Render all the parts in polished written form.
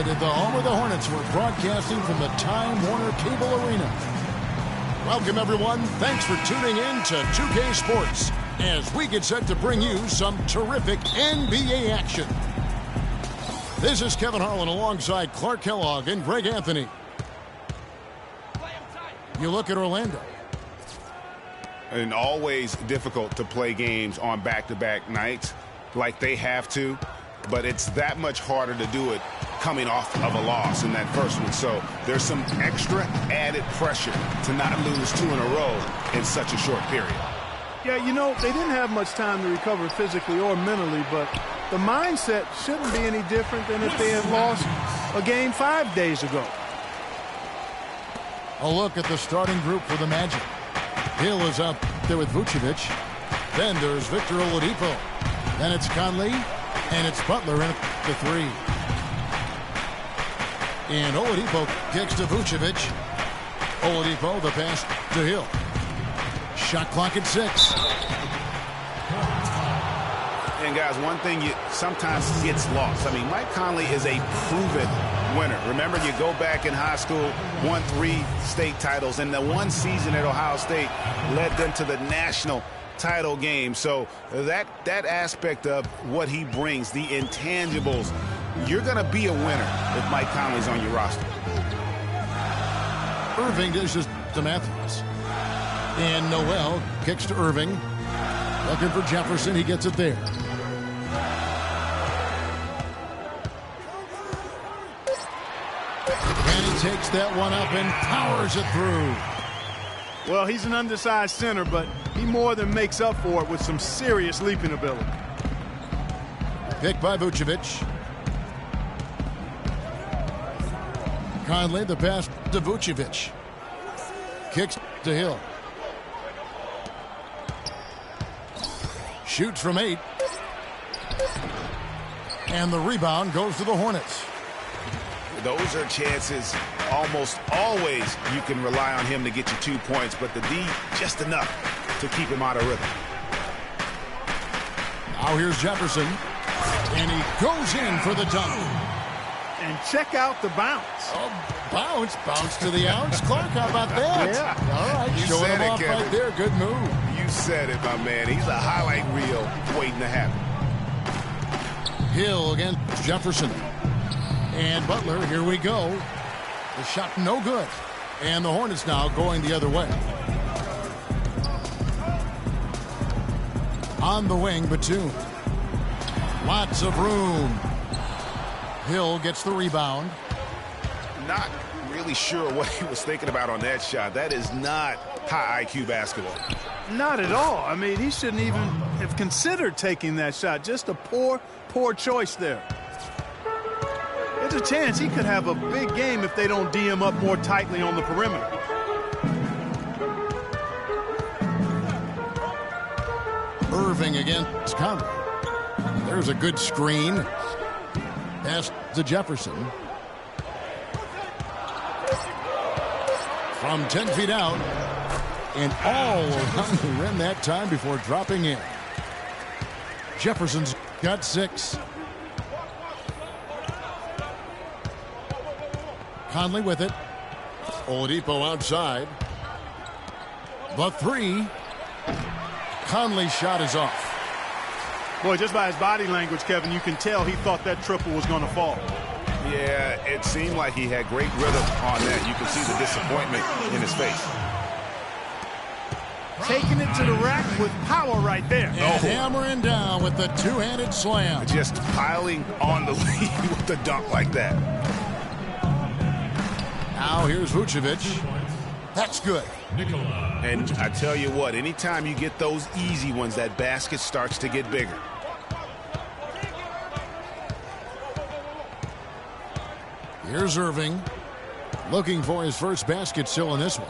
Charlotte at the home of the Hornets. We're broadcasting from the Time Warner Cable Arena. Welcome, everyone. Thanks for tuning in to 2K Sports as we get set to bring you some terrific NBA action. This is Kevin Harlan alongside Clark Kellogg and Greg Anthony. You look at Orlando. And always difficult to play games on back-to-back nights like they have to, but it's that much harder to do it coming off of a loss in that first one. So there's some extra added pressure to not lose 2 in a row in such a short period. Yeah, you know, they didn't have much time to recover physically or mentally, but the mindset shouldn't be any different than if they had lost a game 5 days ago. A look at the starting group for the Magic. Hill is up there with Vucevic. Then there's Victor Oladipo. Then it's Conley. And it's Butler in the 3. And Oladipo kicks to Vucevic. Oladipo, the pass to Hill. Shot clock at 6. And guys, one thing you sometimes gets lost. I mean, Mike Conley is a proven winner. Remember, you go back in high school, won 3 state titles, and the one season at Ohio State led them to the national title game. So that aspect of what he brings, the intangibles, you're going to be a winner if Mike Conley's on your roster. Irving dishes to Matthews. And Noel kicks to Irving. Looking for Jefferson. He gets it there. And he takes that one up and powers it through. Well, he's an undersized center, but he more than makes up for it with some serious leaping ability. Picked by Vucevic. Conley, the pass to Vucevic. Kicks to Hill. Shoots from 8. And the rebound goes to the Hornets. Those are chances almost always you can rely on him to get you 2 points, but the D just enough to keep him out of rhythm. Now here's Jefferson. And he goes in for the dunk. And check out the bounce. Oh, bounce to the ounce. Clark, how about that? Yeah. All right, You showing said him it, off Kevin. right there. Good move. You said it, my man. He's a highlight reel waiting to happen. Hill against Jefferson. And Butler, here we go. The shot no good. And the Hornets now going the other way. On the wing, Batum. Lots of room. Hill gets the rebound. Not really sure what he was thinking about on that shot. That is not high IQ basketball. Not at all. I mean, he shouldn't even have considered taking that shot. Just a poor choice there. There's a chance he could have a big game if they don't D him up more tightly on the perimeter. Irving against Conley. There's a good screen. Pass to Jefferson. From 10 feet out. And all around the rim that time before dropping in. Jefferson's got 6. Conley with it. Oladipo outside. The 3. Conley's shot is off. Boy, just by his body language, Kevin, you can tell he thought that triple was going to fall. Yeah, it seemed like he had great rhythm on that. You can see the disappointment in his face. Taking it to the rack with power right there. And hammering down with the two-handed slam. Just piling on the lead with the dunk like that. Now here's Vucevic. That's good. And I tell you what, anytime you get those easy ones, that basket starts to get bigger. Here's Irving. Looking for his first basket still in this one.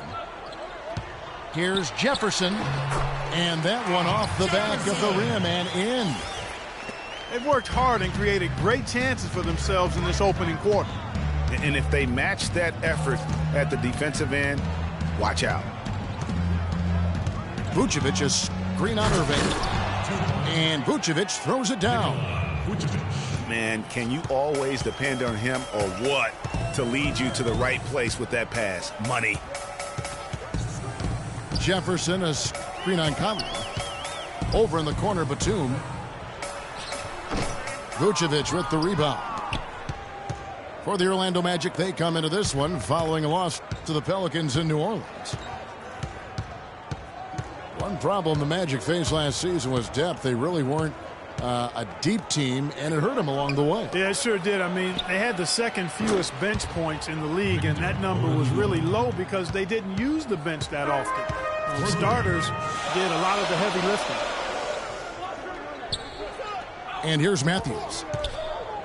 Here's Jefferson. And that one off the back of the rim and in. They've worked hard and created great chances for themselves in this opening quarter. And if they match that effort at the defensive end, watch out. Vucevic is screen on Irving. And Vucevic throws it down. Man, can you always depend on him or what to lead you to the right place with that pass? Money. Jefferson, a screen on Conley. Over in the corner, Batum. Vucevic with the rebound. For the Orlando Magic, they come into this one following a loss to the Pelicans in New Orleans. One problem the Magic faced last season was depth. They really weren't a deep team, and it hurt them along the way. Yeah, it sure did. I mean, they had the second fewest bench points in the league, and that number was really low because they didn't use the bench that often. The starters did a lot of the heavy lifting. And here's Matthews.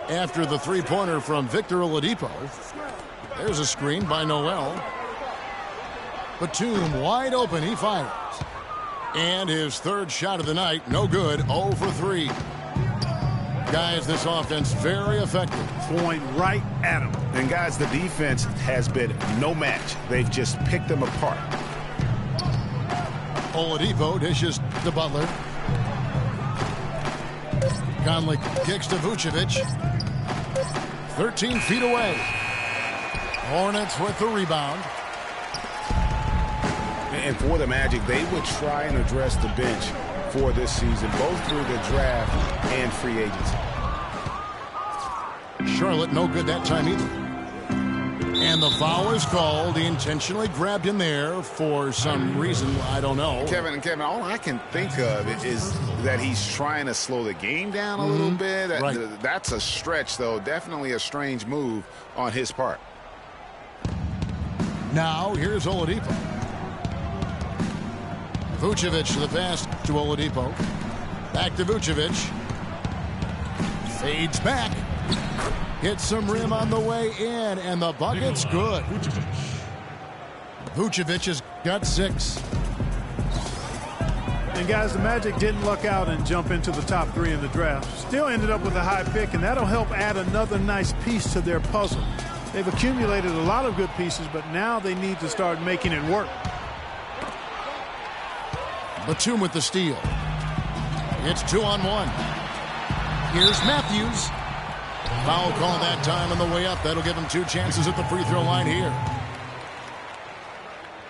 After the three-pointer from Victor Oladipo, there's a screen by Noel. Batum wide open, he fires. And his third shot of the night, no good, 0 for 3. Guys, this offense very effective. Point right at him. And guys, the defense has been no match. They've just picked them apart. Oladipo dishes to Butler. Conley kicks to Vucevic. 13 feet away. Hornets with the rebound. And for the Magic, they would try and address the bench for this season, both through the draft and free agency. Charlotte no good that time either. And the foul is called. He intentionally grabbed him there for some reason. I don't know. Kevin, all I can think of is that he's trying to slow the game down a little bit. Right. That's a stretch, though. Definitely a strange move on his part. Now, here's Oladipo. Vucevic to the pass to Oladipo. Back to Vucevic. Fades back. Hits some rim on the way in, and the bucket's good. Vucevic has got 6. And guys, the Magic didn't luck out and jump into the top 3 in the draft. Still ended up with a high pick, and that'll help add another nice piece to their puzzle. They've accumulated a lot of good pieces, but now they need to start making it work. Batum with the steal. It's 2-on-1. Here's Matthews. Foul call that time on the way up. That'll give him 2 chances at the free throw line here.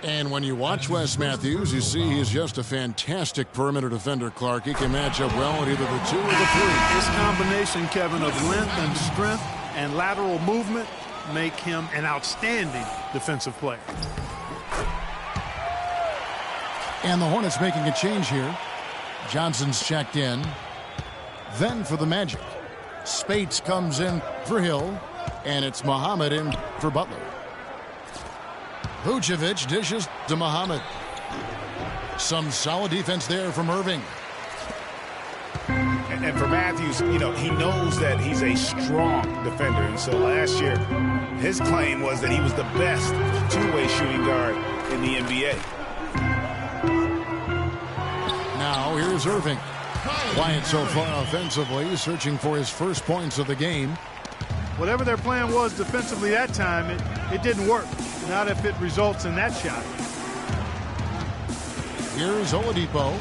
And when you watch Wes Matthews, you see he's just a fantastic perimeter defender, Clark. He can match up well at either the 2 or the 3. This combination, Kevin, of length and strength and lateral movement make him an outstanding defensive player. And the Hornets making a change here. Johnson's checked in. Then for the Magic, Spates comes in for Hill, and it's Muhammad in for Butler. Vucevic dishes to Muhammad. Some solid defense there from Irving. And for Matthews, you know, he knows that he's a strong defender. And so last year, his claim was that he was the best two-way shooting guard in the NBA. Now here's Irving. Quiet so far offensively, searching for his first points of the game. Whatever their plan was defensively that time, it didn't work. Not if it results in that shot. Here's Oladipo.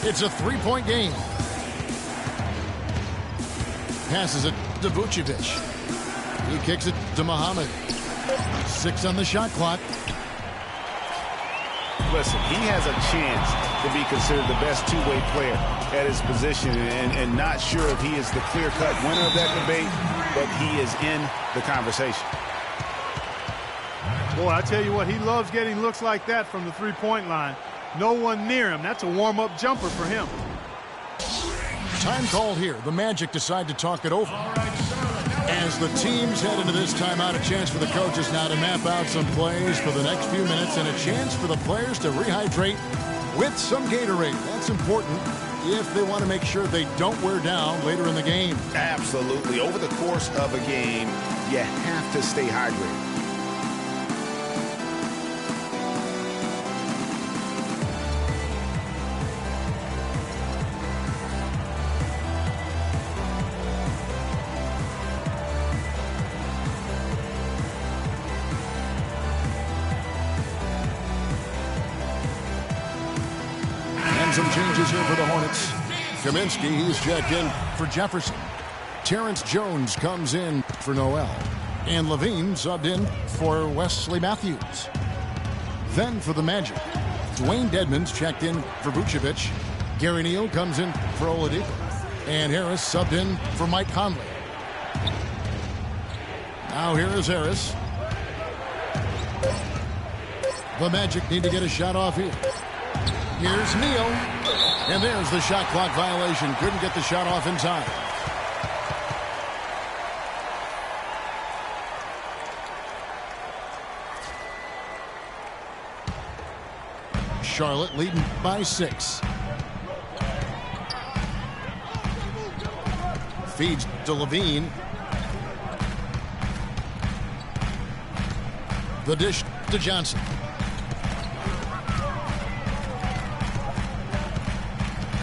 It's a 3-point game. Passes it to Vucevic. He kicks it to Muhammad. 6 on the shot clock. Listen, he has a chance to be considered the best two-way player at his position, and not sure if he is the clear-cut winner of that debate, but he is in the conversation. Boy, I tell you what, he loves getting looks like that from the three-point line. No one near him. That's a warm-up jumper for him. Time called here. The Magic decide to talk it over. As the teams head into this timeout, a chance for the coaches now to map out some plays for the next few minutes and a chance for the players to rehydrate with some Gatorade. That's important if they want to make sure they don't wear down later in the game. Absolutely. Over the course of a game, you have to stay hydrated. Some changes here for the Hornets. Kaminsky, he's checked in for Jefferson. Terrence Jones comes in for Noel. And Levine subbed in for Wesley Matthews. Then for the Magic, Dwayne Dedmon's checked in for Vucevic. Gary Neal comes in for Oladipo. And Harris subbed in for Mike Conley. Now here is Harris. The Magic need to get a shot off here. Here's Neal. And there's the shot clock violation. Couldn't get the shot off in time. Charlotte leading by 6. Feeds to Levine. The dish to Johnson.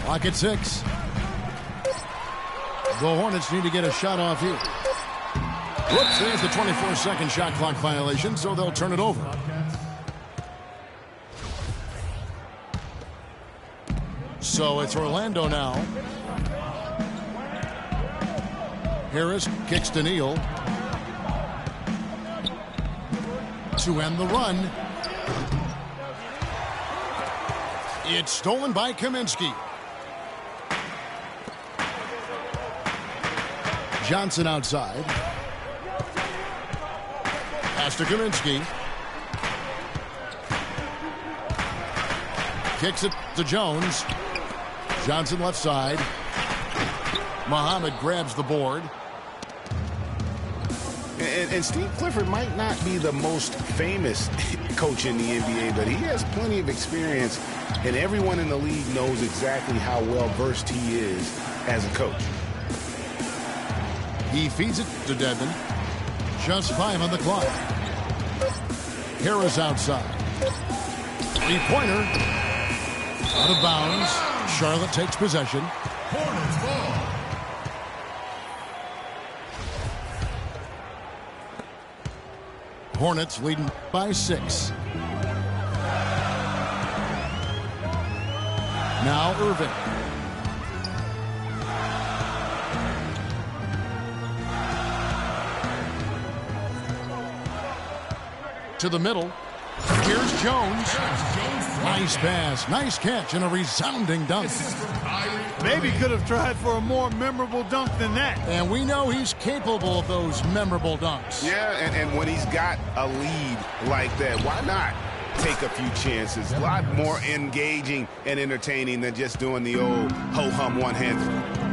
Clock at 6. The Hornets need to get a shot off here. Whoops, there's the 24-second shot clock violation, so they'll turn it over. So it's Orlando now. Harris kicks to Neal. To end the run. It's stolen by Kaminsky. Johnson outside. Pass to Kaminsky. Kicks it to Jones. Johnson left side. Muhammad grabs the board. And Steve Clifford might not be the most famous coach in the NBA, but he has plenty of experience, and everyone in the league knows exactly how well-versed he is as a coach. He feeds it to Dedmon. Just 5 on the clock. Harris outside. Three-pointer. Out of bounds. Charlotte takes possession. Hornets ball. Hornets leading by 6. Now Irving. To the middle. Here's Jones. Nice pass, nice catch, and a resounding dunk. Maybe could have tried for a more memorable dunk than that. And we know he's capable of those memorable dunks. Yeah, and when he's got a lead like that, why not take a few chances? A lot more engaging and entertaining than just doing the old ho-hum one-hander.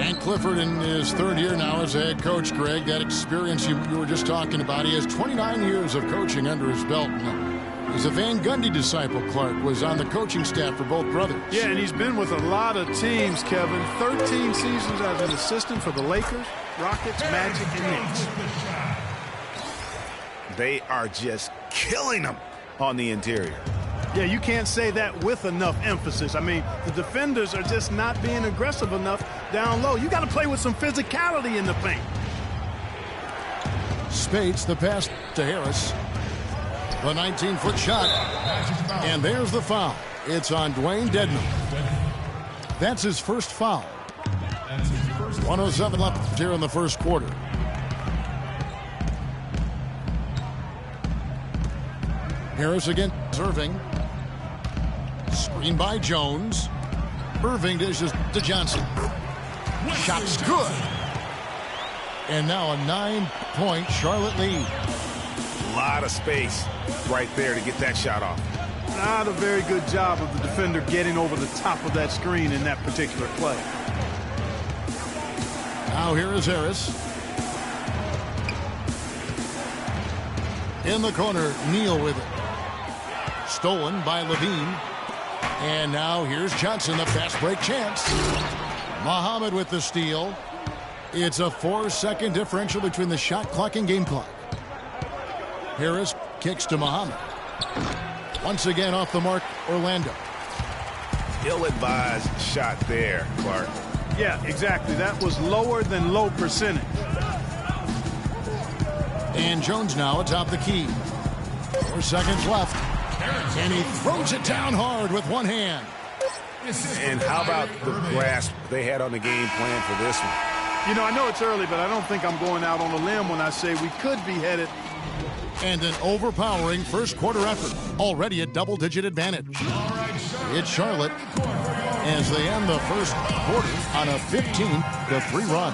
And Clifford in his 3rd year now as a head coach, Greg. That experience you were just talking about. He has 29 years of coaching under his belt. He's a Van Gundy disciple. Clark was on the coaching staff for both brothers. Yeah, and he's been with a lot of teams, Kevin. 13 seasons as an assistant for the Lakers, Rockets, Magic, and Knicks. They are just killing them on the interior. Yeah, you can't say that with enough emphasis. I mean, the defenders are just not being aggressive enough down low. You got to play with some physicality in the paint. Spates the pass to Harris. The 19-foot shot. And there's the foul. It's on Dwayne Dedmon. That's his first foul. 1:07 left here in the first quarter. Harris against Irving. Screen by Jones. Irving dishes to Johnson. Shot's good. And now a 9-point Charlotte lead. A lot of space right there to get that shot off. Not a very good job of the defender getting over the top of that screen in that particular play. Now here is Harris. In the corner, Neal with it. Stolen by Levine. And now here's Johnson, the fast break chance. Muhammad with the steal. It's a 4-second differential between the shot clock and game clock. Harris kicks to Muhammad. Once again off the mark, Orlando. Ill-advised shot there, Clark. Yeah, exactly. That was lower than low percentage. And Jones now atop the key. 4 seconds left. And he throws it down hard with one hand. And how about the grasp they had on the game plan for this one? You know, I know it's early, but I don't think I'm going out on a limb when I say we could be headed. And an overpowering first quarter effort. Already a double-digit advantage. It's Charlotte as they end the first quarter on a 15-3 run.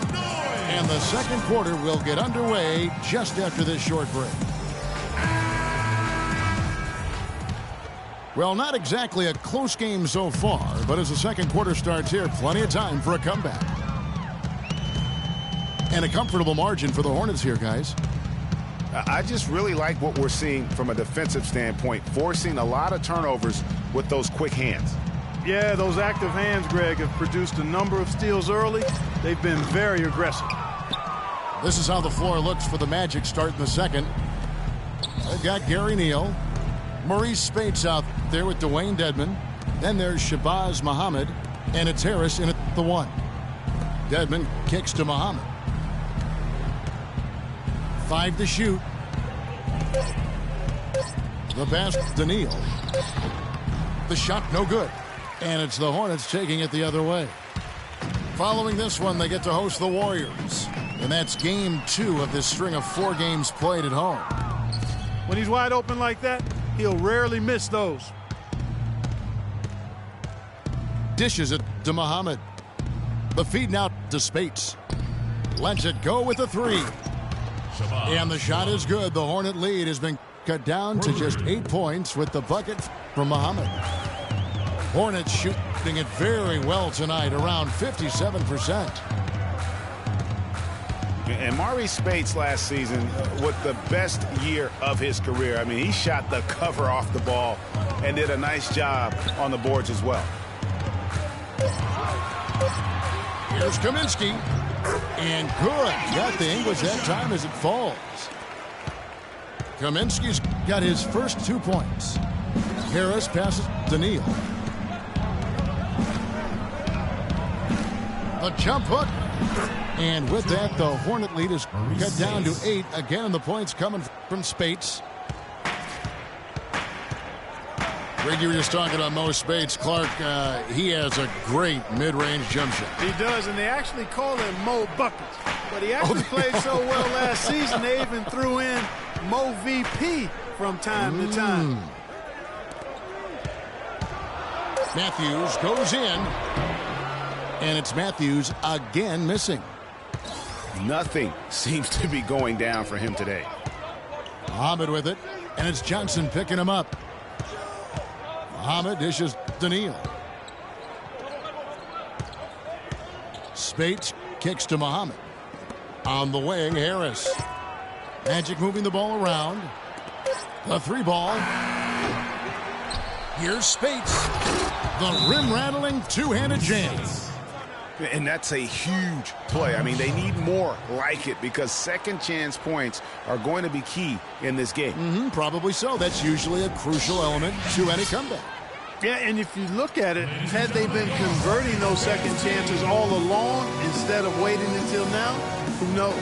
And the second quarter will get underway just after this short break. Well, not exactly a close game so far, but as the second quarter starts here, plenty of time for a comeback. And a comfortable margin for the Hornets here, guys. I just really like what we're seeing from a defensive standpoint, forcing a lot of turnovers with those quick hands. Yeah, those active hands, Greg, have produced a number of steals early. They've been very aggressive. This is how the floor looks for the Magic start in the second. They've got Gary Neal. Maurice Spates out there with Dwayne Dedmon. Then there's Shabazz Muhammad. And it's Harris in at the one. Dedmon kicks to Muhammad. 5 to shoot. The pass to Neal. The shot no good. And it's the Hornets taking it the other way. Following this one, they get to host the Warriors. And that's game 2 of this string of 4 games played at home. When he's wide open like that, he'll rarely miss those. Dishes it to Muhammad. The feed now to Spates. Lets it go with the 3. And the shot is good. The Hornet lead has been cut down to just 8 points with the bucket from Muhammad. Hornets shooting it very well tonight, around 57%. And Maurice Spates last season with the best year of his career. I mean, he shot the cover off the ball and did a nice job on the boards as well. Here's Kaminsky. And good. Got the English that time as it falls. Kaminsky's got his first 2 points. Harris passes to Neal. The jump hook. And with that, the Hornet lead is cut down to 8. Again, the points coming from Spates. Greg, you were just talking about Mo Spates. Clark, he has a great mid-range jump shot. He does, and they actually call him Mo Buckets. But he actually played so well last season, they even threw in Mo VP from time to time. Matthews goes in. And it's Matthews again missing. Nothing seems to be going down for him today. Muhammad with it, and it's Johnson picking him up. Muhammad dishes to Neal. Spates kicks to Muhammad. On the wing, Harris. Magic moving the ball around. The 3 ball. Here's Spates. The rim-rattling two-handed jam. And that's a huge play. I mean, they need more like it because second chance points are going to be key in this game. Probably so. That's usually a crucial element to any comeback. Yeah, and if you look at it, had they been converting those second chances all along instead of waiting until now, who knows?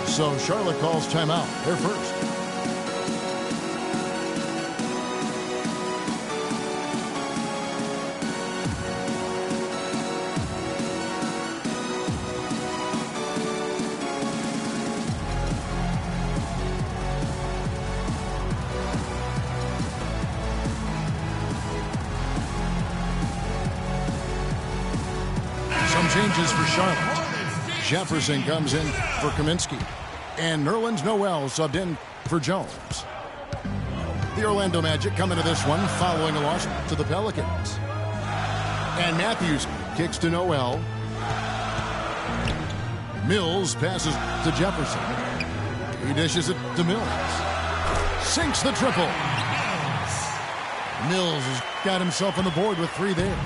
So Charlotte calls timeout. They're first. Changes for Charlotte. Jefferson comes in for Kaminsky. And Nerlens Noel subbed in for Jones. The Orlando Magic come into this one following a loss to the Pelicans. And Matthews kicks to Noel. Mills passes to Jefferson. He dishes it to Mills. Sinks the triple. Mills has got himself on the board with 3 there.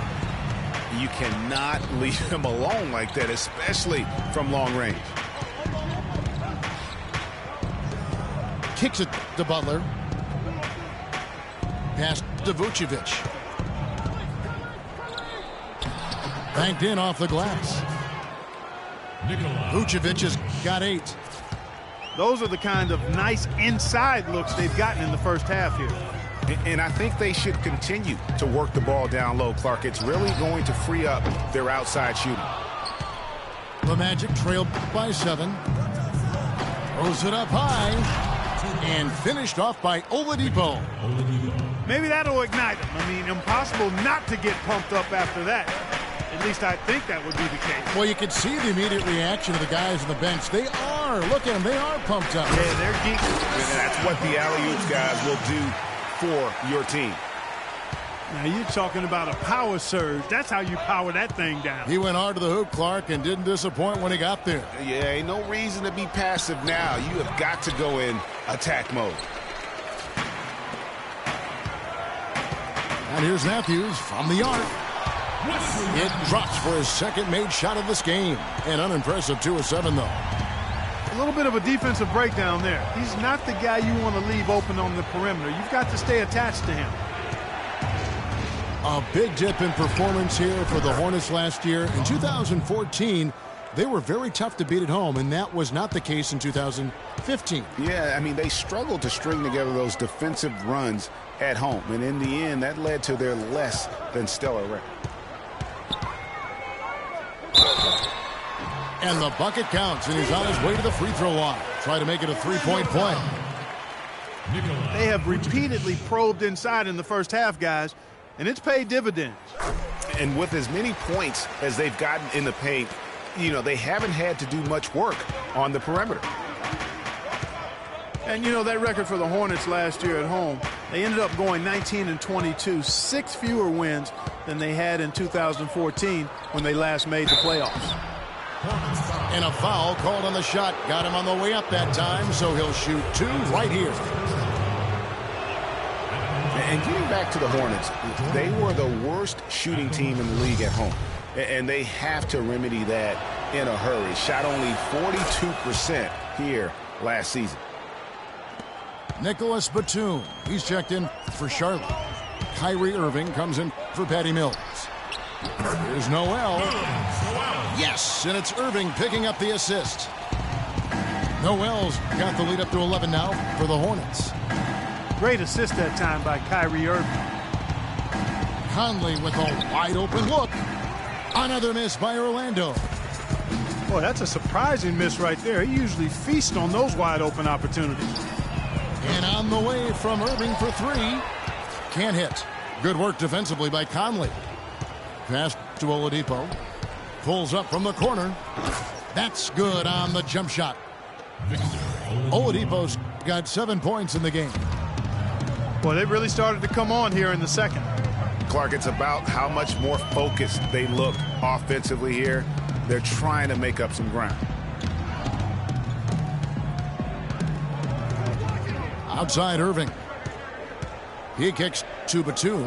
You cannot leave him alone like that, especially from long range. Kicks it to Butler. Pass to Vucevic. Banked in off the glass. Vucevic has got 8. Those are the kind of nice inside looks they've gotten in the first half here. And I think they should continue to work the ball down low, Clark. It's really going to free up their outside shooting. The Magic trailed by 7. Throws it up high. And finished off by Oladipo. Maybe that'll ignite him. I mean, impossible not to get pumped up after that. At least I think that would be the case. Well, you can see the immediate reaction of the guys on the bench. They are. Look at them. They are pumped up. Yeah, they're geeking. And that's what the alley-oops guys will do for your team. Now, you're talking about a power surge. That's how you power that thing down. He went hard to the hoop, Clark, and didn't disappoint when he got there. Yeah, ain't no reason to be passive now. You have got to go in attack mode. And here's Matthews from the arc. It drops for his second made shot of this game. An unimpressive 2 of 7, though. A little bit of a defensive breakdown there. He's not the guy you want to leave open on the perimeter. You've got to stay attached to him. A big dip in performance here for the Hornets last year. In 2014, they were very tough to beat at home, and that was not the case in 2015. Yeah, I mean, they struggled to string together those defensive runs at home, and in the end, that led to their less than stellar record. And the bucket counts, and he's on his way to the free throw line. Try to make it a three-point play. They have repeatedly probed inside in the first half, guys, and it's paid dividends. And with as many points as they've gotten in the paint, you know, they haven't had to do much work on the perimeter. And, you know, that record for the Hornets last year at home, they ended up going 19-22, 6 fewer wins than they had in 2014 when they last made the playoffs. And a foul called on the shot. Got him on the way up that time, so he'll shoot 2 right here. And getting back to the Hornets, they were the worst shooting team in the league at home. And they have to remedy that in a hurry. Shot only 42% here last season. Nicholas Batum. He's checked in for Charlotte. Kyrie Irving comes in for Patty Mills. Here's Noel. Yes, and it's Irving picking up the assist. Noel's got the lead up to 11 now for the Hornets. Great assist that time by Kyrie Irving. Conley with a wide open look. Another miss by Orlando. Boy, that's a surprising miss right there. He usually feasts on those wide open opportunities. And on the way from Irving for 3. Can't hit. Good work defensively by Conley. Pass to Oladipo. Pulls up from the corner. That's good on the jump shot. Oladipo's got 7 points in the game. Boy, they really started to come on here in the second. Clark, it's about how much more focused they look offensively here. They're trying to make up some ground. Outside Irving. He kicks to Batum.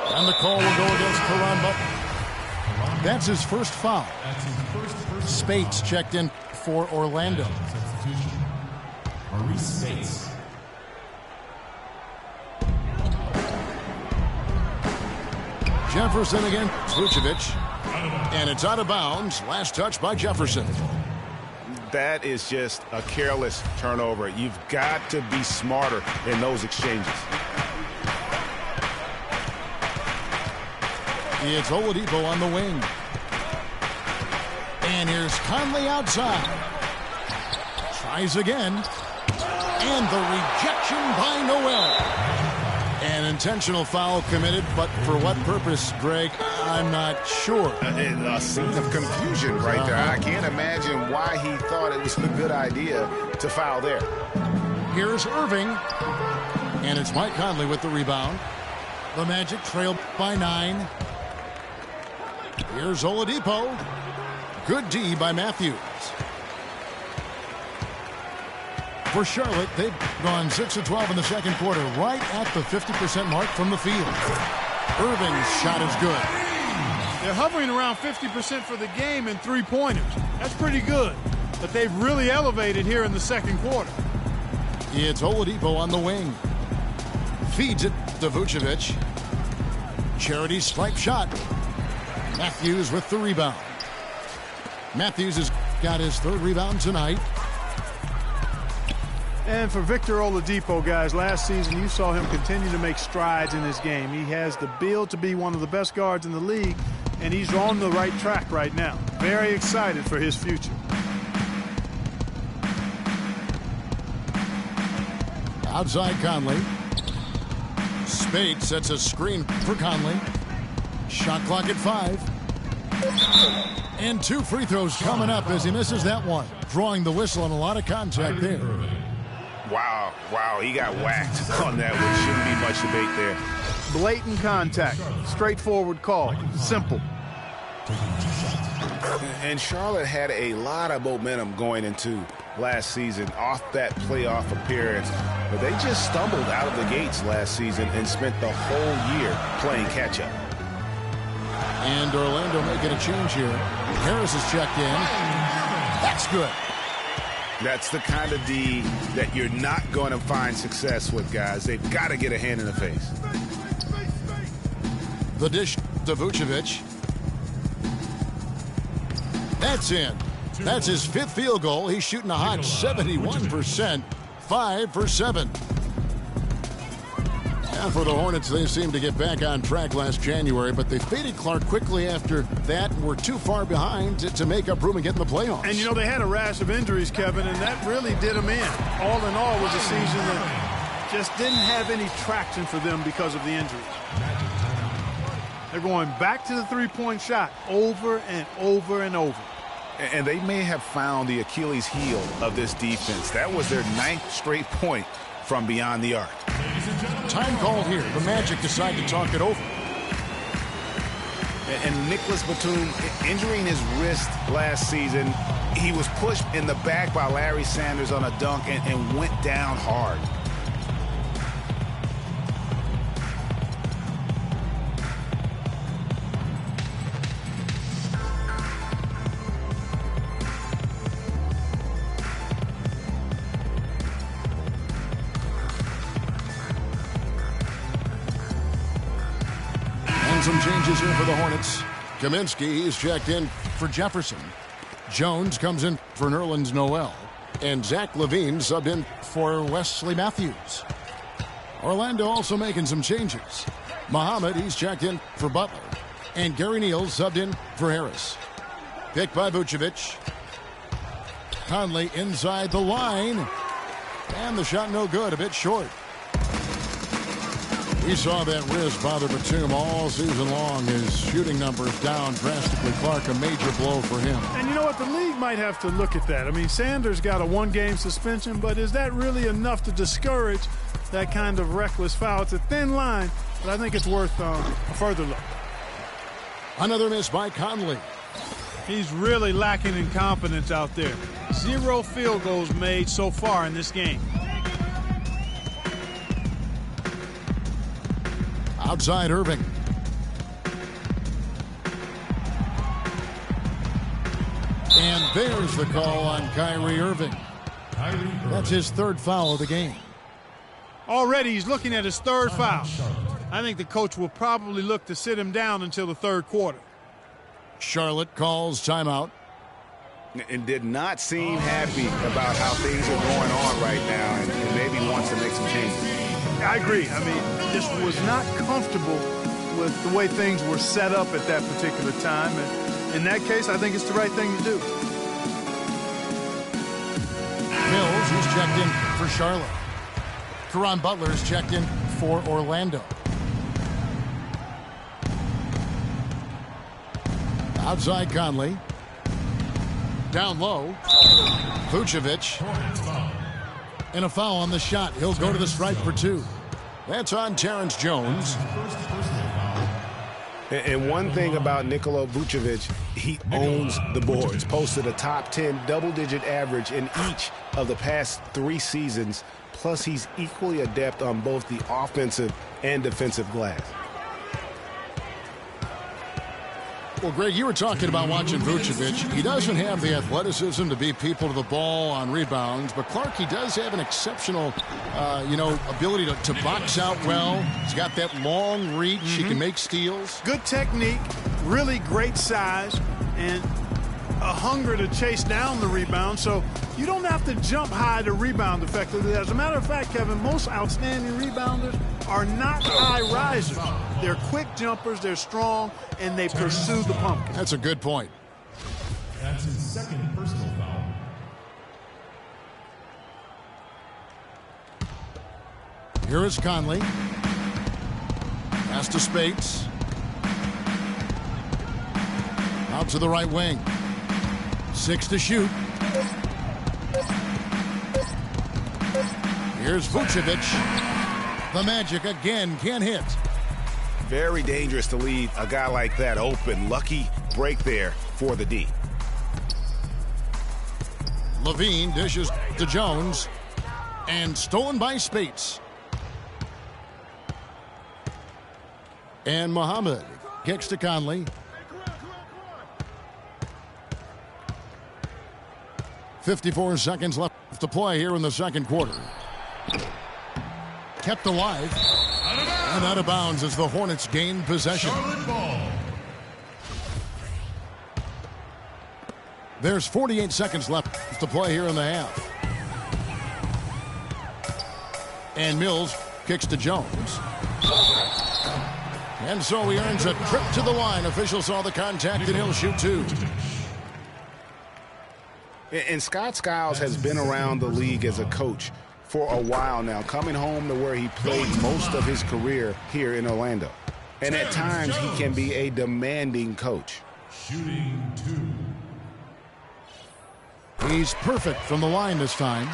And the call will go against Caron Butler. That's his first foul. Spates checked in for Orlando. Maurice Spates. Jefferson again. Vucevic. And it's out of bounds. Last touch by Jefferson. That is just a careless turnover. You've got to be smarter in those exchanges. It's Oladipo on the wing. And here's Conley outside. Tries again. And the rejection by Noel. An intentional foul committed, but for what purpose, Greg? I'm not sure. A scene of confusion right there. I can't imagine why he thought it was a good idea to foul there. Here's Irving. And it's Mike Conley with the rebound. The Magic trailed by 9. Here's Oladipo. Good D by Matthews. For Charlotte, they've gone 6 of 12 in the second quarter, right at the 50% mark from the field. Irving's shot is good. They're hovering around 50% for the game in three-pointers. That's pretty good. But they've really elevated here in the second quarter. It's Oladipo on the wing. Feeds it to Vucevic. Charity stripe shot. Matthews with the rebound. Matthews has got his 3rd rebound tonight. And for Victor Oladipo, guys, last season you saw him continue to make strides in his game. He has the build to be one of the best guards in the league, and he's on the right track right now. Very excited for his future. Outside Conley. Spade sets a screen for Conley. Shot clock at 5. And 2 free throws coming up as he misses that one. Drawing the whistle and a lot of contact there. Wow, he got whacked on that one. Shouldn't be much debate there. Blatant contact. Straightforward call. Simple. And Charlotte had a lot of momentum going into last season off that playoff appearance. But they just stumbled out of the gates last season and spent the whole year playing catch-up. And Orlando making a change here. Harris is checked in. That's good. That's the kind of D that you're not going to find success with, guys. They've got to get a hand in the face. The dish to Vucevic. That's in. That's his 5th field goal. He's shooting a hot 71%. 5 for 7. And for the Hornets, they seemed to get back on track last January, but they faded Clark quickly after that and were too far behind to make up room and get in the playoffs. And, you know, they had a rash of injuries, Kevin, and that really did them in. All in all, was a season that just didn't have any traction for them because of the injuries. They're going back to the three-point shot over and over and over. And they may have found the Achilles heel of this defense. That was their 9th straight point from beyond the arc. Time called here. The Magic decide to talk it over. And Nicholas Batum injuring his wrist last season. He was pushed in the back by Larry Sanders on a dunk and went down hard. Some changes here for the Hornets. Kaminsky is checked in for Jefferson. Jones comes in for Nerlens Noel. And Zach LaVine subbed in for Wesley Matthews. Orlando also making some changes. Muhammad, he's checked in for Butler. And Gary Neal subbed in for Harris. Picked by Vucevic. Conley inside the line. And the shot no good, a bit short. We saw that wrist bother Batum all season long. His shooting numbers down drastically. Clark, a major blow for him. And you know what? The league might have to look at that. I mean, Sanders got a 1-game suspension, but is that really enough to discourage that kind of reckless foul? It's a thin line, but I think it's worth a further look. Another miss by Conley. He's really lacking in confidence out there. 0 field goals made so far in this game. Outside Irving. And there's the call on Kyrie Irving. That's his 3rd foul of the game. Already he's looking at his 3rd foul. I think the coach will probably look to sit him down until the 3rd quarter. Charlotte calls timeout. And did not seem happy about how things are going on right now and maybe wants to make some changes. I agree. I mean, just was not comfortable with the way things were set up at that particular time. And in that case, I think it's the right thing to do. Mills is checked in for Charlotte. Caron Butler is checked in for Orlando. Outside Conley. Down low. Vucevic. And a foul on the shot. He'll go to the stripe for 2. That's on Terrence Jones. And one thing about Nikola Vucevic, he owns the boards. Posted a top 10 double-digit average in each of the past 3 seasons. Plus, he's equally adept on both the offensive and defensive glass. Well, Greg, you were talking about watching Vucevic. He doesn't have the athleticism to beat people to the ball on rebounds, but Clark, he does have an exceptional, ability to box out well. He's got that long reach. He can make steals. Good technique, really great size, and a hunger to chase down the rebound, so you don't have to jump high to rebound effectively. As a matter of fact, Kevin, most outstanding rebounders are not high risers. They're quick jumpers, they're strong, and they pursue the pumpkin. That's a good point. That's his second personal foul. Here is Conley. Pass to Spates. Out to the right wing. 6 to shoot. Here's Vucevic. The Magic again can't hit. Very dangerous to leave a guy like that open. Lucky break there for the D. Levine dishes to Jones. And stolen by Spates. And Muhammad kicks to Conley. 54 seconds left to play here in the second quarter. Kept alive. And out of bounds as the Hornets gain possession. There's 48 seconds left to play here in the half. And Mills kicks to Jones. And so he earns a trip to the line. Officials saw the contact and he'll shoot 2. And Scott Skiles has been around the league as a coach for a while now, coming home to where he played most of his career here in Orlando. And at times, he can be a demanding coach. Shooting 2. He's perfect from the line this time.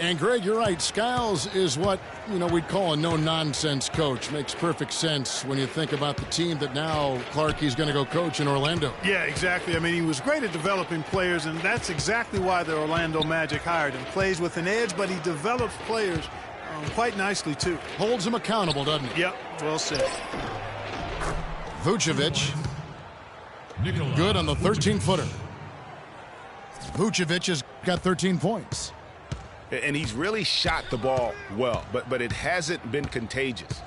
And Greg, you're right. Skiles is what, we'd call a no-nonsense coach. Makes perfect sense when you think about the team that now Clarkie's going to go coach in Orlando. Yeah, exactly. I mean, he was great at developing players, and that's exactly why the Orlando Magic hired him. Plays with an edge, but he develops players quite nicely, too. Holds him accountable, doesn't he? Yep, well said. Vucevic. Good on the 13-footer. Vucevic has got 13 points. And he's really shot the ball well, but it hasn't been contagious.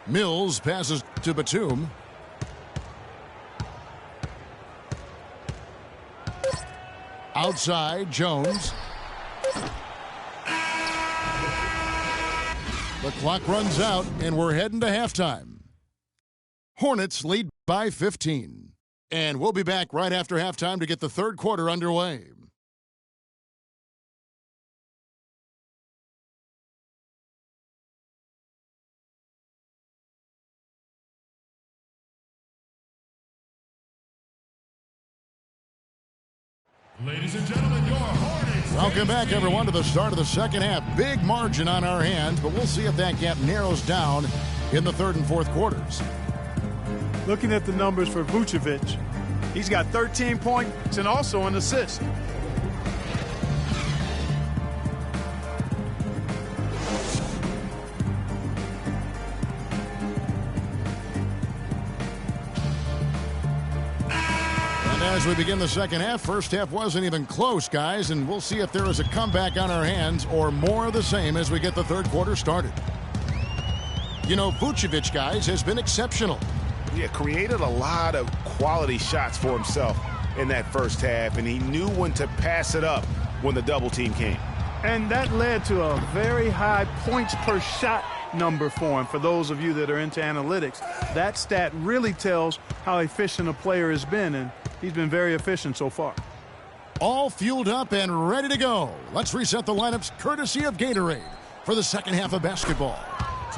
Mills passes to Batum. Outside, Jones. The clock runs out, and we're heading to halftime. Hornets lead by 15. And we'll be back right after halftime to get the third quarter underway. Ladies and gentlemen, your Hornets. Welcome back, everyone, to the start of the second half. Big margin on our hands, but we'll see if that gap narrows down in the third and fourth quarters. Looking at the numbers for Vucevic, he's got 13 points and also an assist. As we begin the second half, first half wasn't even close, guys, and we'll see if there is a comeback on our hands or more of the same as we get the third quarter started. Vucevic, guys, has been exceptional. Yeah, created a lot of quality shots for himself in that first half, and he knew when to pass it up when the double team came. And that led to a very high points per shot number for him. For those of you that are into analytics, that stat really tells how efficient a player has been, and he's been very efficient so far. All fueled up and ready to go. Let's reset the lineups courtesy of Gatorade for the second half of basketball.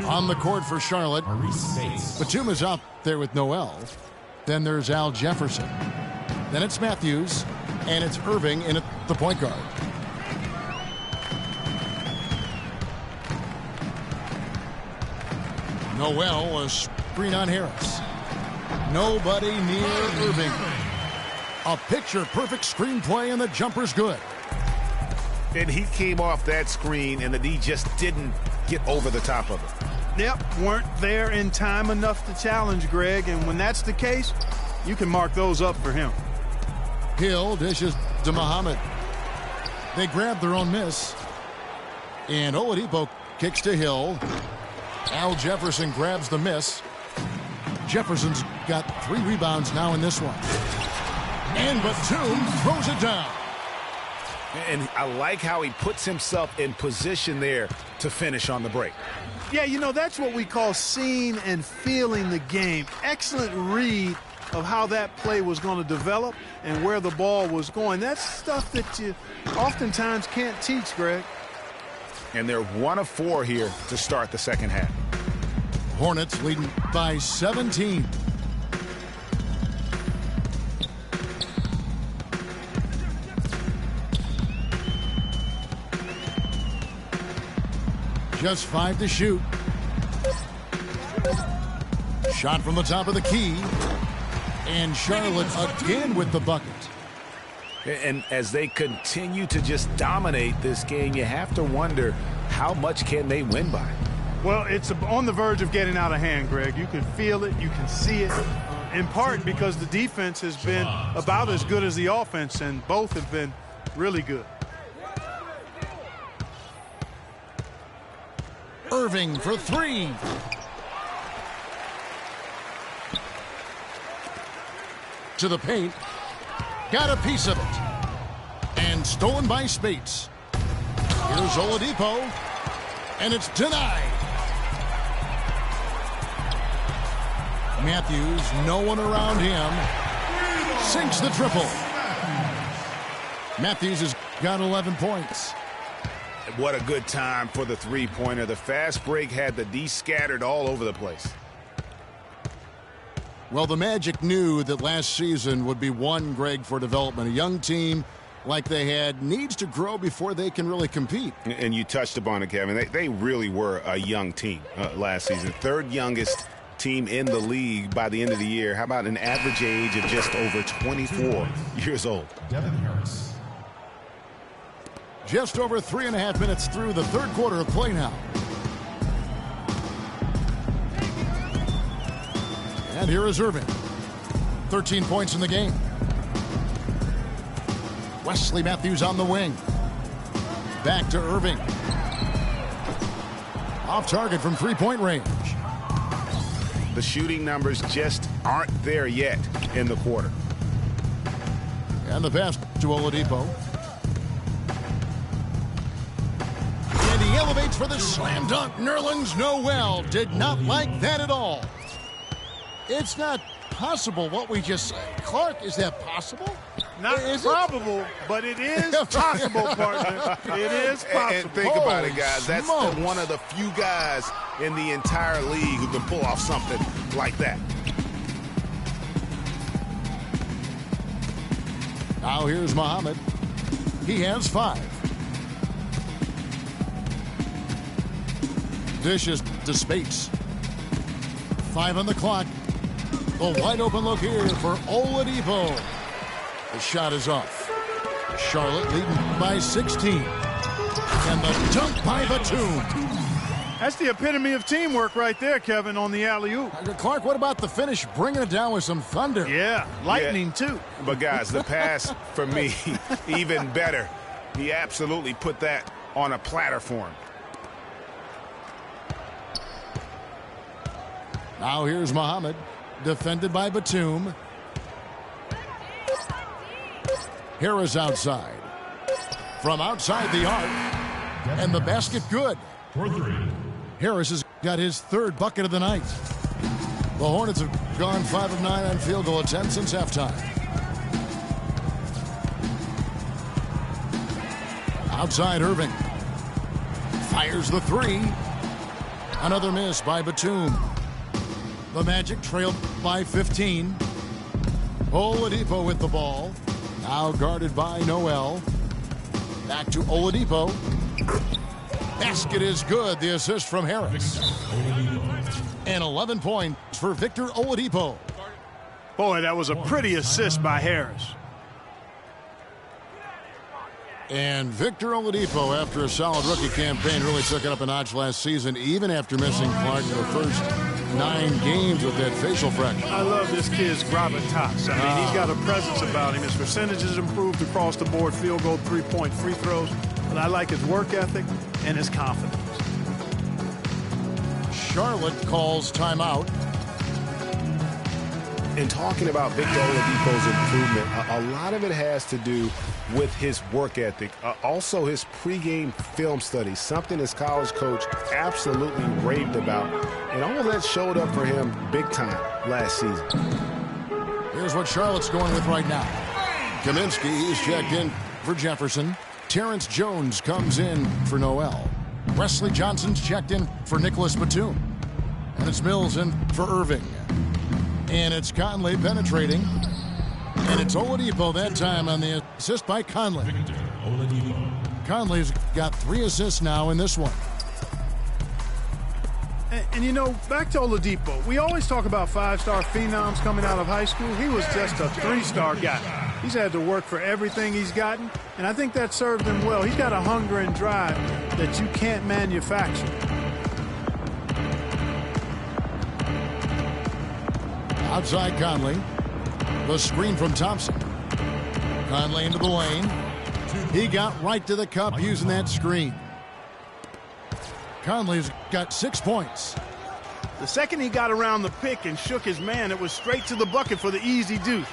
On the court for Charlotte, Batum is out there with Noel. Then there's Al Jefferson. Then it's Matthews, and it's Irving in at the point guard. Noel, a screen on Harris. Nobody near Irving. A picture-perfect screenplay, and the jumper's good. And he came off that screen, and the D just didn't get over the top of it. Yep, weren't there in time enough to challenge Greg, and when that's the case, you can mark those up for him. Hill dishes to Muhammad. They grab their own miss. And Oladipo kicks to Hill. Al Jefferson grabs the miss. Jefferson's got 3 rebounds now in this one. And Batum throws it down. And I like how he puts himself in position there to finish on the break. Yeah, you know, that's what we call seeing and feeling the game. Excellent read of how that play was going to develop and where the ball was going. That's stuff that you oftentimes can't teach, Greg. And they're 1 of 4 here to start the second half. Hornets leading by 17. Just 5 to shoot. Shot from the top of the key. And Charlotte again with the bucket. And as they continue to just dominate this game, you have to wonder how much can they win by. Well, it's on the verge of getting out of hand, Greg. You can feel it. You can see it. In part because the defense has been about as good as the offense, and both have been really good. Irving for 3. To the paint. Got a piece of it. And stolen by Spates. Here's Oladipo. And it's denied. Matthews, no one around him. Sinks the triple. Matthews has got 11 points. What a good time for the three-pointer. The fast break had the D scattered all over the place. Well, the Magic knew that last season would be one, Greg, for development. A young team like they had needs to grow before they can really compete. And you touched upon it, Kevin. They really were a young team last season. 3rd youngest team in the league by the end of the year. How about an average age of just over 24 years old? Devin Harris. Just over 3.5 minutes through the 3rd quarter of play now. And here is Irving. 13 points in the game. Wesley Matthews on the wing. Back to Irving. Off target from 3-point range. The shooting numbers just aren't there yet in the quarter. And the pass to Oladipo. And he elevates for the slam dunk. Nerlens Noel did not like that at all. It's not possible what we just said. Clark, is that possible? Not probable, but it is possible, partner. It is possible. And think about it, guys. That's one of the few guys in the entire league who can pull off something like that. Now here's Muhammad. He has 5. Dishes to Spates. 5 on the clock. A wide open look here for Oladipo. The shot is off. Charlotte leading by 16. And the dunk by Batum. That's the epitome of teamwork right there, Kevin, on the alley-oop. Clark, what about the finish? Bringing it down with some thunder. Yeah, lightning too. But, guys, the pass, for me, even better. He absolutely put that on a platter for him. Now here's Muhammad. Defended by Batum. Harris outside. From outside the arc. And the basket good. For 3. Harris has got his 3rd bucket of the night. The Hornets have gone 5 of 9 on field goal attempts since halftime. Outside Irving. Fires the 3. Another miss by Batum. The Magic trailed by 15. Oladipo with the ball. Now guarded by Noel. Back to Oladipo. Basket is good. The assist from Harris. And 11 points for Victor Oladipo. Boy, that was a pretty assist by Harris. And Victor Oladipo, after a solid rookie campaign, really took it up a notch last season, even after missing Clark the first 9 games with that facial fracture. I love this kid's gravitas. I mean, he's got a presence about him. His percentages improved across the board, field goal, 3-point free throws. But I like his work ethic and his confidence. Charlotte calls timeout. And talking about Victor Oladipo's improvement, a lot of it has to do with his work ethic. Also his pregame film studies, something his college coach absolutely raved about. And all of that showed up for him big time last season. Here's what Charlotte's going with right now. Kaminsky is checked in for Jefferson. Terrence Jones comes in for Noel. Wesley Johnson's checked in for Nicholas Batum. And it's Mills in for Irving. And it's Conley penetrating. And it's Oladipo that time on the assist by Conley. Victor Oladipo. Conley's got 3 assists now in this one. And you know, back to Oladipo, we always talk about 5-star phenoms coming out of high school. He was just a 3-star guy. He's had to work for everything he's gotten, and I think that served him well. He's got a hunger and drive that you can't manufacture. Outside Conley. The screen from Thompson. Conley into the lane. He got right to the cup using that screen. Conley's got 6 points. The second he got around the pick and shook his man, it was straight to the bucket for the easy deuce.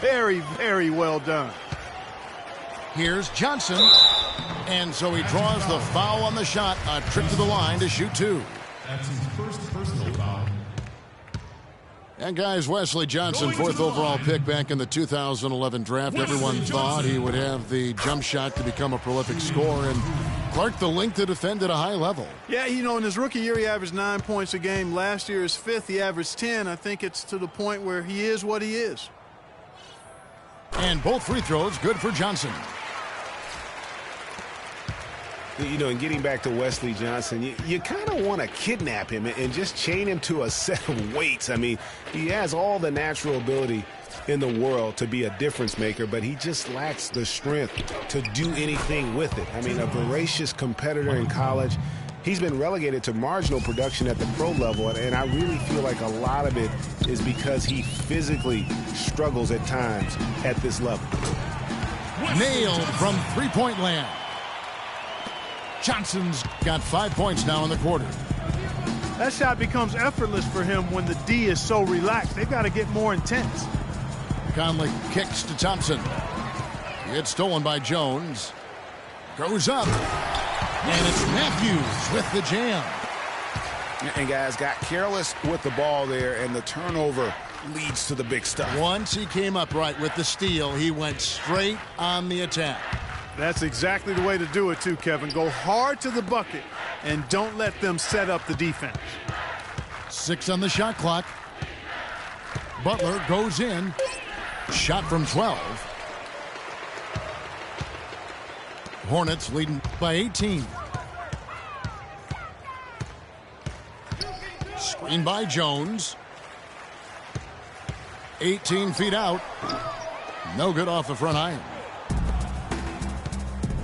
Very, very well done. Here's Johnson. And so he draws the foul on the shot. A trip to the line to shoot 2. That's his first personal foul. And guys, Wesley Johnson, 4th overall pick back in the 2011 draft. Everyone thought he would have the jump shot to become a prolific scorer, and Clark, the length to defend at a high level. Yeah, you know, in his rookie year, he averaged 9 points a game. Last year, his 5th, he averaged 10. I think it's to the point where he is what he is. And both free throws good for Johnson. You know, and getting back to Wesley Johnson, you kind of want to kidnap him and just chain him to a set of weights. I mean, he has all the natural ability in the world to be a difference maker, but he just lacks the strength to do anything with it. I mean, a voracious competitor in college. He's been relegated to marginal production at the pro level, and I really feel like a lot of it is because he physically struggles at times at this level. Nailed from three-point land. Johnson's got 5 points now in the quarter. That shot becomes effortless for him when the D is so relaxed. They've got to get more intense. Conley kicks to Thompson. It's stolen by Jones. Goes up. And it's Matthews with the jam. And guys got careless with the ball there, and the turnover leads to the big stuff. Once he came up right with the steal, he went straight on the attack. That's exactly the way to do it too, Kevin. Go hard to the bucket and don't let them set up the defense. 6 on the shot clock. Butler goes in. Shot from 12. Hornets leading by 18. Screen by Jones. 18 feet out. No good off the front iron.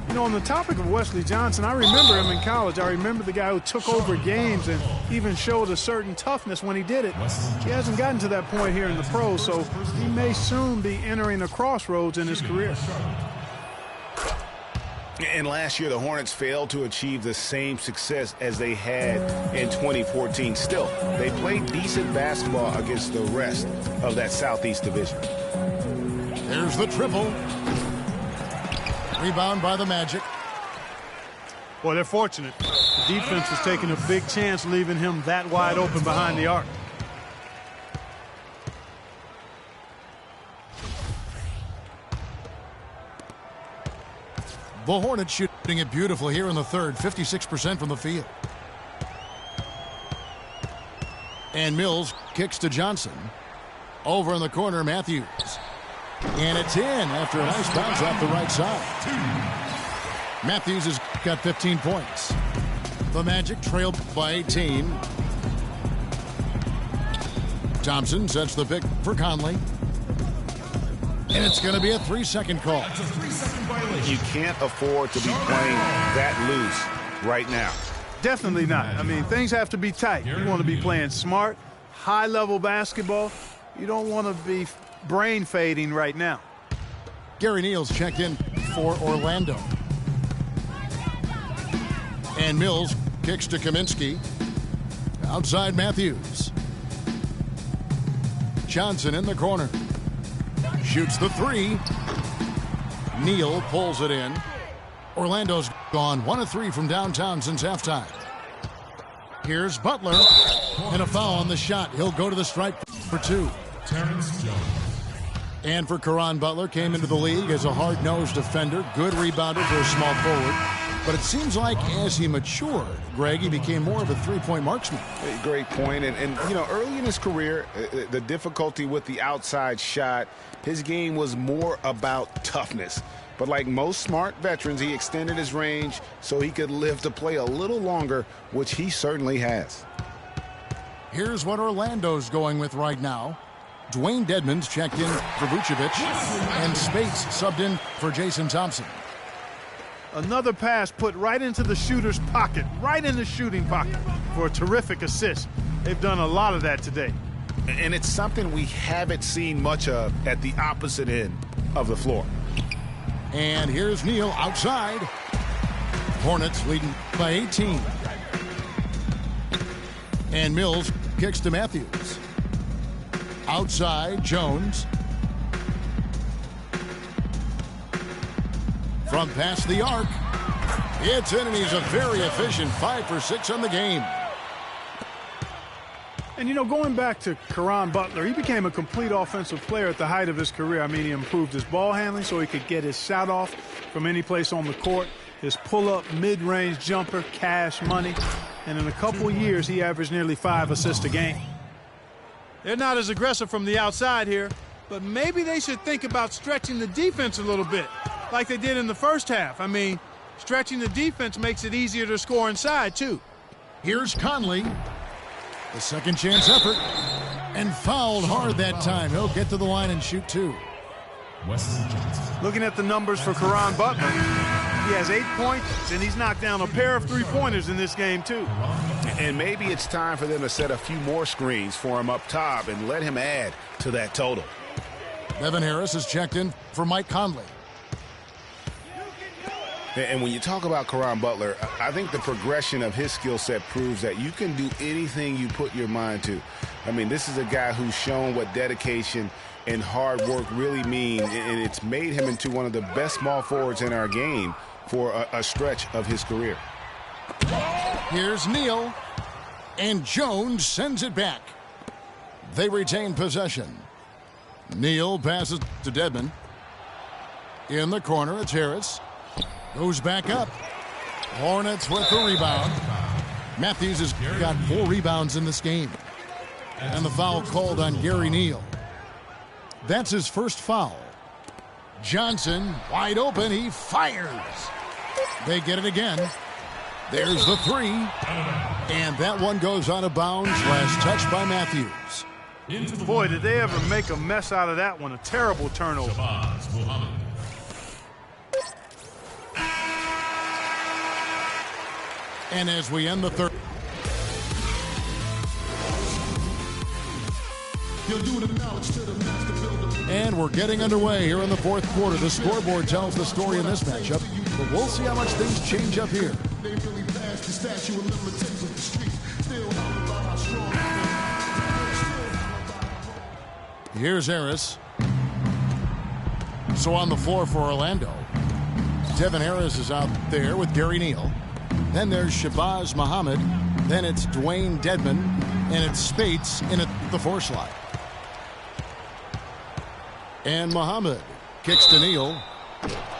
You know, on the topic of Wesley Johnson, I remember him in college. I remember the guy who took over games and even showed a certain toughness when he did it. He hasn't gotten to that point here in the pros, so he may soon be entering a crossroads in his career. And last year, the Hornets failed to achieve the same success as they had in 2014. Still, they played decent basketball against the rest of that Southeast Division. There's the triple. Rebound by the Magic. Boy, they're fortunate. The defense was taking a big chance, leaving him that wide open behind the arc. The Hornets shooting it beautifully here in the third, 56% from the field. And Mills kicks to Johnson. Over in the corner, Matthews. And it's in after a nice bounce off the right side. Matthews has got 15 points. The Magic trailed by 18. Thompson sets the pick for Conley. And it's going to be a 3-second call. That's a 3-second violation. You can't afford to be playing that loose right now. Definitely not. I mean, things have to be tight. You want to be playing smart, high-level basketball. You don't want to be brain fading right now. Gary Neal's checked in for Orlando. And Mills kicks to Kaminsky. Outside Matthews. Johnson in the corner. Shoots the three. Neal pulls it in. Orlando's gone 1 of 3 from downtown since halftime. Here's Butler. And a foul on the shot. He'll go to the stripe for 2. Terrence Jones. And for Caron Butler, came into the league as a hard-nosed defender. Good rebounder for a small forward. But it seems like as he matured, Greg, he became more of a three-point marksman. Great point. And you know, early in his career, the difficulty with the outside shot, his game was more about toughness. But like most smart veterans, he extended his range so he could live to play a little longer, which he certainly has. Here's what Orlando's going with right now. Dwayne Dedmon's checked in for Vucevic, and Spates subbed in for Jason Thompson. Another pass put right into the shooter's pocket, right in the shooting pocket for a terrific assist. They've done a lot of that today. And it's something we haven't seen much of at the opposite end of the floor. And here's Neal outside. Hornets leading by 18. And Mills kicks to Matthews. Outside, Jones. From past the arc. It's in, and he's a very efficient 5 for 6 on the game. And, you know, going back to Caron Butler, he became a complete offensive player at the height of his career. I mean, he improved his ball handling so he could get his shot off from any place on the court. His pull-up mid-range jumper, cash money. And in a couple of years, he averaged nearly 5 assists a game. They're not as aggressive from the outside here, but maybe they should think about stretching the defense a little bit, like they did in the first half. I mean, stretching the defense makes it easier to score inside, too. Here's Conley. The second chance effort. And fouled hard that time. He'll get to the line and shoot 2. Wesley Johnson. Looking at the numbers for Caron Butler, he has 8 points, and he's knocked down a pair of three-pointers in this game, too. And maybe it's time for them to set a few more screens for him up top and let him add to that total. Devin Harris is checked in for Mike Conley. And when you talk about Caron Butler, I think the progression of his skill set proves that you can do anything you put your mind to. I mean, this is a guy who's shown what dedication and hard work really mean, and it's made him into one of the best small forwards in our game for a stretch of his career. Here's Neal, and Jones sends it back. They retain possession. Neal passes to Dedmon. In the corner, it's Harris. Goes back up. Hornets with the rebound. Matthews has got 4 rebounds in this game. And the foul called on Gary Neal. That's his first foul. Johnson, wide open, he fires. They get it again. There's the 3. And that one goes out of bounds. Last touch by Matthews. Boy, did they ever make a mess out of that one. A terrible turnover. And as we end the third. And we're getting underway here in the fourth quarter. The scoreboard tells the story in this matchup, but we'll see how much things change up here. Here's Harris. So on the floor for Orlando, Devin Harris is out there with Gary Neal. Then there's Shabazz Muhammad. Then it's Dwayne Dedmon. And it's Spates in at the 4 slot. And Muhammad kicks to Neal.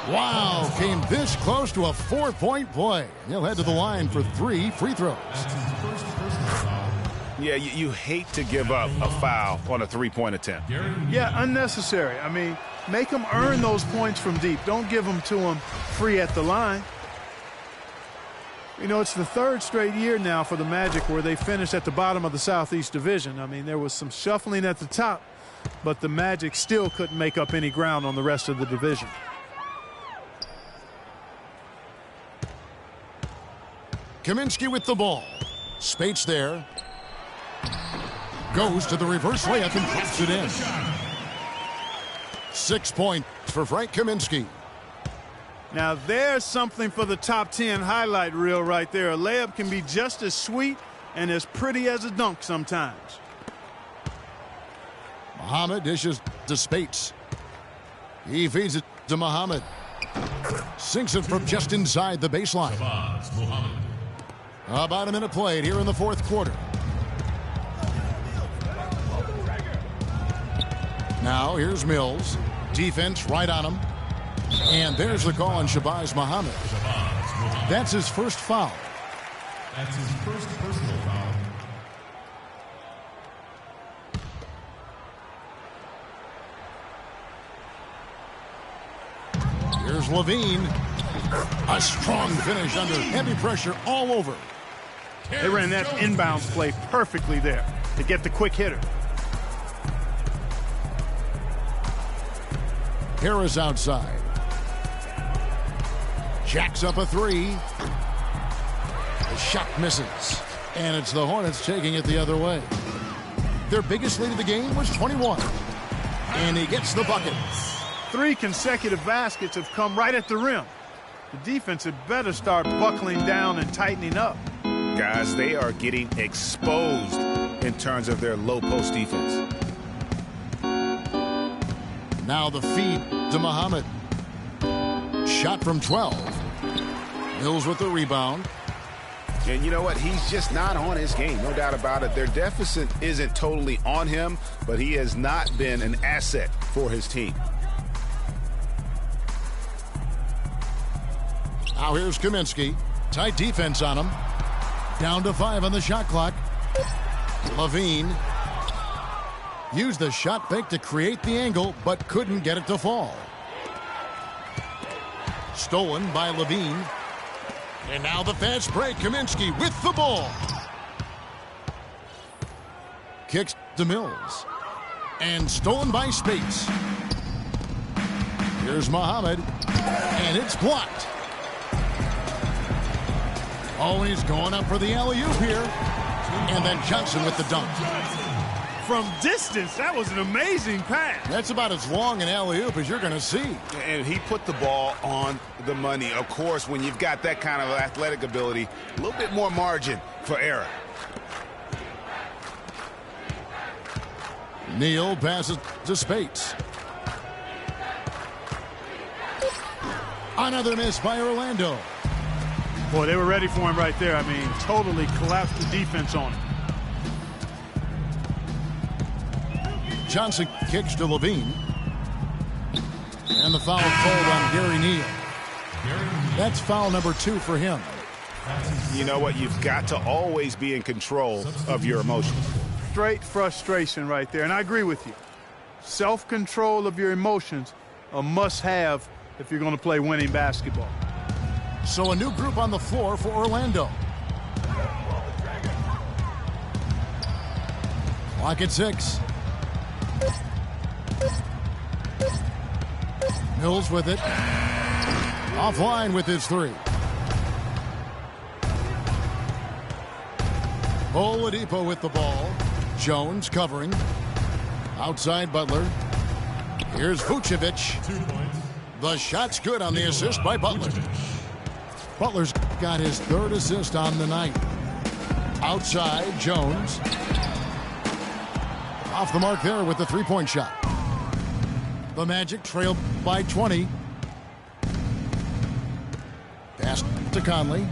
Wow, came this close to a 4-point play. He'll head to the line for 3 free throws. Yeah, you hate to give up a foul on a 3-point attempt. Yeah, unnecessary. I mean, make them earn those points from deep. Don't give them to them free at the line. You know, it's the 3rd straight year now for the Magic where they finished at the bottom of the Southeast Division. I mean, there was some shuffling at the top, but the Magic still couldn't make up any ground on the rest of the division. Kaminsky with the ball. Spates there. Goes to the reverse layup and puts it in. 6 points for Frank Kaminsky. Now there's something for the top 10 highlight reel right there. A layup can be just as sweet and as pretty as a dunk sometimes. Muhammad dishes to Spates. He feeds it to Muhammad. Sinks it from just inside the baseline. About a minute played here in the fourth quarter. Now here's Mills. Defense right on him. And there's the call on Shabazz Muhammad. That's his first foul. That's his first personal foul. Here's Levine. A strong finish under heavy pressure all over. They ran that inbounds play perfectly there to get the quick hitter. Harris outside. Jacks up a three. The shot misses. And it's the Hornets taking it the other way. Their biggest lead of the game was 21. And he gets the bucket. 3 consecutive baskets have come right at the rim. The defense had better start buckling down and tightening up. Guys, they are getting exposed in terms of their low post defense. Now the feed to Muhammad. Shot from 12. Mills with the rebound. And you know what? He's just not on his game, no doubt about it. Their deficit isn't totally on him, but he has not been an asset for his team. Now here's Kaminsky. Tight defense on him. Down to 5 on the shot clock. Levine used the shot fake to create the angle, but couldn't get it to fall. Stolen by Levine. And now the fast break. Kaminsky with the ball. Kicks to Mills. And stolen by Spates. Here's Muhammad. And it's blocked. Oh, he's going up for the alley-oop here. And then Johnson with the dunk. From distance, that was an amazing pass. That's about as long an alley-oop as you're going to see. And he put the ball on the money. Of course, when you've got that kind of athletic ability, a little bit more margin for error. Neal passes to Spates. Another miss by Orlando. Boy, they were ready for him right there. I mean, totally collapsed the defense on him. Johnson kicks to Levine. And the foul called on Gary Neal. That's foul number 2 for him. You know what? You've got to always be in control of your emotions. Straight frustration right there, and I agree with you. Self-control of your emotions, a must-have if you're going to play winning basketball. So a new group on the floor for Orlando. Clock at 6. Mills with it. Offline with his 3. Oladipo with the ball. Jones covering. Outside Butler. Here's Vucevic. 2 points. The shot's good on the assist by Butler. Butler's got his 3rd assist on the night. Outside, Jones. Off the mark there with the 3-point shot. The Magic trail by 20. Pass to Conley.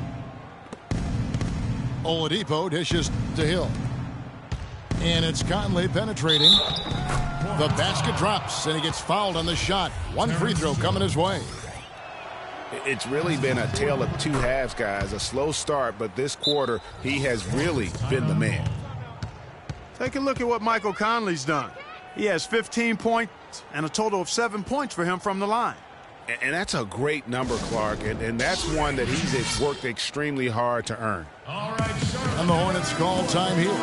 Oladipo dishes to Hill. And it's Conley penetrating. The basket drops, and he gets fouled on the shot. 1 free throw coming his way. It's really been a tale of 2 halves, guys. A slow start, but this quarter, he has really been the man. Take a look at what Michael Conley's done. He has 15 points and a total of 7 points for him from the line. And that's a great number, Clark, and that's one that he's worked extremely hard to earn. All right, Charlotte. And the Hornets call time here.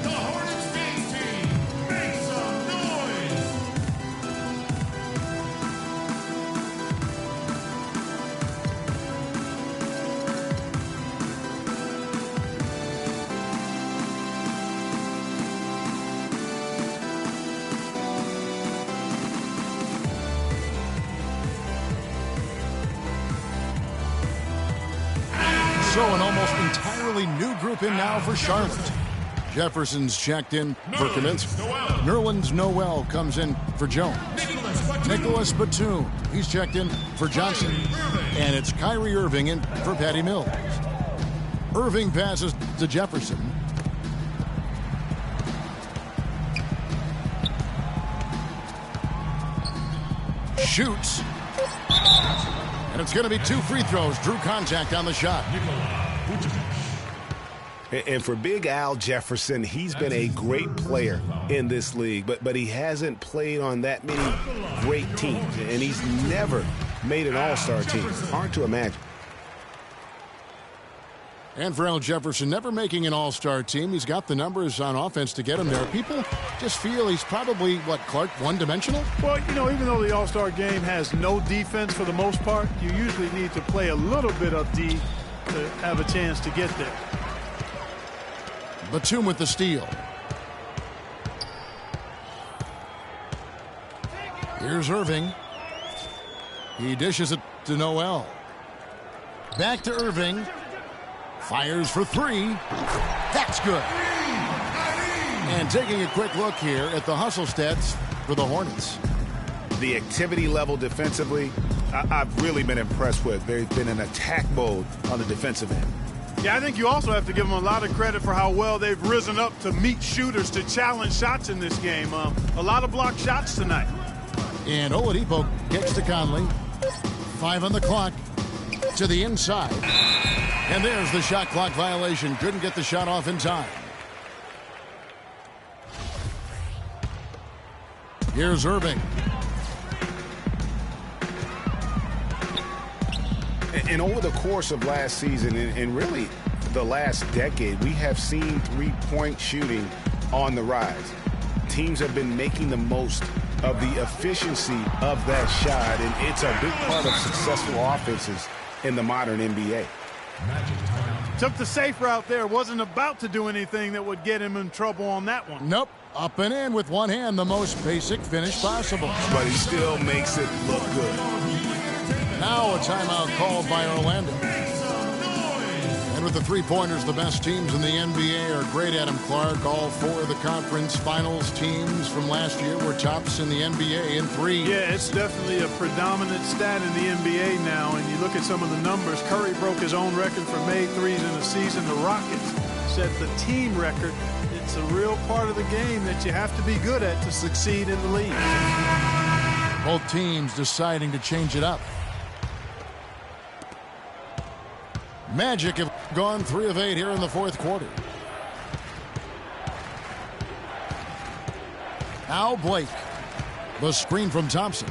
The Hornets game team, make some noise. So an almost entirely new group in now for Charlotte. Jefferson's checked in for Kaminsky. Nerlens Noel comes in for Jones. Nicholas Batum, he's checked in for Johnson. And it's Kyrie Irving in for Patty Mills. Irving passes to Jefferson. Shoots. And it's going to be 2 free throws. Drew contact on the shot. And for Big Al Jefferson, he's been a great player in this league, but he hasn't played on that many great teams, and he's never made an all-star team. Hard to imagine. And for Al Jefferson, never making an all-star team, he's got the numbers on offense to get him there. People just feel he's probably, what, Clark, one-dimensional? Well, you know, even though the all-star game has no defense for the most part, you usually need to play a little bit of D to have a chance to get there. Batum with the steal. Here's Irving. He dishes it to Noel. Back to Irving. Fires for 3. That's good. And taking a quick look here at the hustle stats for the Hornets. The activity level defensively, I've really been impressed with. They've been in attack mode on the defensive end. Yeah, I think you also have to give them a lot of credit for how well they've risen up to meet shooters to challenge shots in this game. A lot of blocked shots tonight. And Oladipo kicks to Conley. 5 on the clock. To the inside. And there's the shot clock violation. Couldn't get the shot off in time. Here's Irving. And over the course of last season and really the last decade, we have seen three-point shooting on the rise. Teams have been making the most of the efficiency of that shot, and it's a big part of successful offenses in the modern NBA. Took the safe route there. Wasn't about to do anything that would get him in trouble on that one. Nope. Up and in with one hand, the most basic finish possible. But he still makes it look good. Now a timeout called by Orlando. And with the three-pointers, the best teams in the NBA are great, Adam Clark. All 4 of the conference finals teams from last year were tops in the NBA in 3. Yeah, it's definitely a predominant stat in the NBA now. And you look at some of the numbers. Curry broke his own record for made threes in a season. The Rockets set the team record. It's a real part of the game that you have to be good at to succeed in the league. Both teams deciding to change it up. Magic have gone 3 of 8 here in the 4th quarter. Al Blake. The screen from Thompson.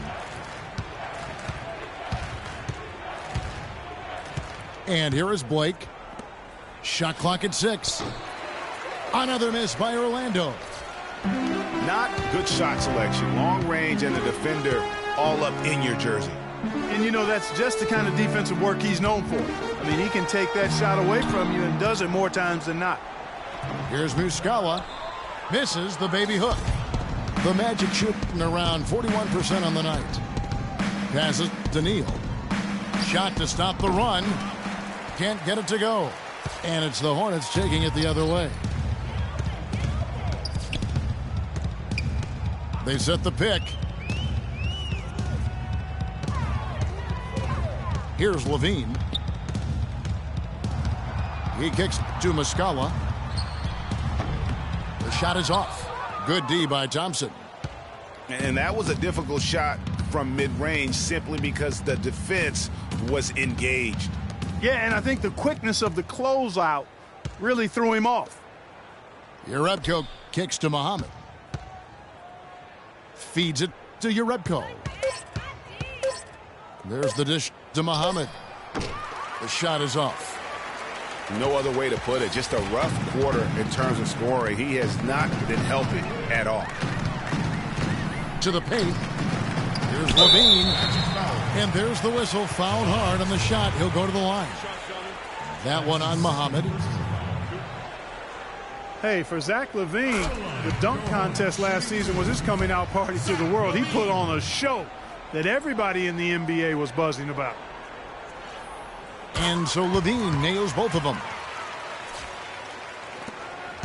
And here is Blake. Shot clock at 6. Another miss by Orlando. Not good shot selection. Long range and the defender all up in your jersey. And, you know, that's just the kind of defensive work he's known for. I mean, he can take that shot away from you and does it more times than not. Here's Muscala. Misses the baby hook. The Magic shooting around 41% on the night. Passes to Neal. Shot to stop the run. Can't get it to go. And it's the Hornets taking it the other way. They set the pick. Here's Levine. He kicks to Muscala. The shot is off. Good D by Thompson. And that was a difficult shot from mid-range simply because the defense was engaged. Yeah, and I think the quickness of the closeout really threw him off. Jerebko kicks to Muhammad. Feeds it to Jerebko. There's the dish to Muhammad. The shot is off. No other way to put it. Just a rough quarter in terms of scoring. He has not been helping at all. To the paint. Here's Levine. And there's the whistle. Fouled hard on the shot. He'll go to the line. That one on Muhammad. Hey, for Zach LaVine, the dunk contest last season was his coming out party to the world. He put on a show that everybody in the NBA was buzzing about. And so Levine nails both of them.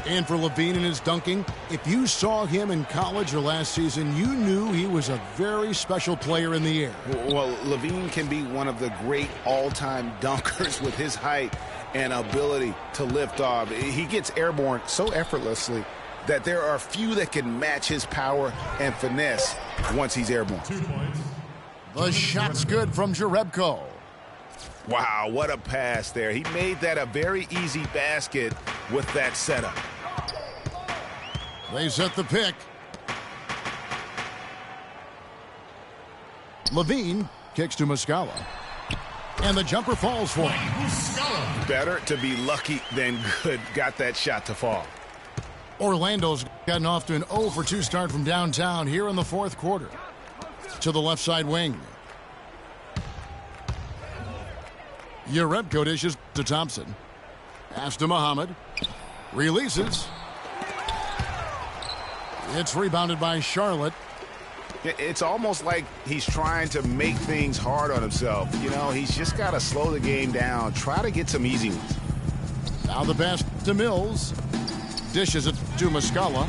And for Levine and his dunking, if you saw him in college or last season, you knew he was a very special player in the air. Well, Levine can be one of the great all-time dunkers with his height and ability to lift off. He gets airborne so effortlessly that there are few that can match his power and finesse once he's airborne. 2 points. The shot's good from Jerebko. Wow, what a pass there. He made that a very easy basket with that setup. They set the pick. Levine kicks to Muscala. And the jumper falls for him. Muscala. Better to be lucky than good. Got that shot to fall. Orlando's gotten off to an 0 for 2 start from downtown here in the fourth quarter. To the left side wing. Jerebko dishes to Thompson. Pass to Muhammad. Releases. It's rebounded by Charlotte. It's almost like he's trying to make things hard on himself. You know, he's just got to slow the game down. Try to get some easy ones. Now the pass to Mills. Dishes it to Muscala.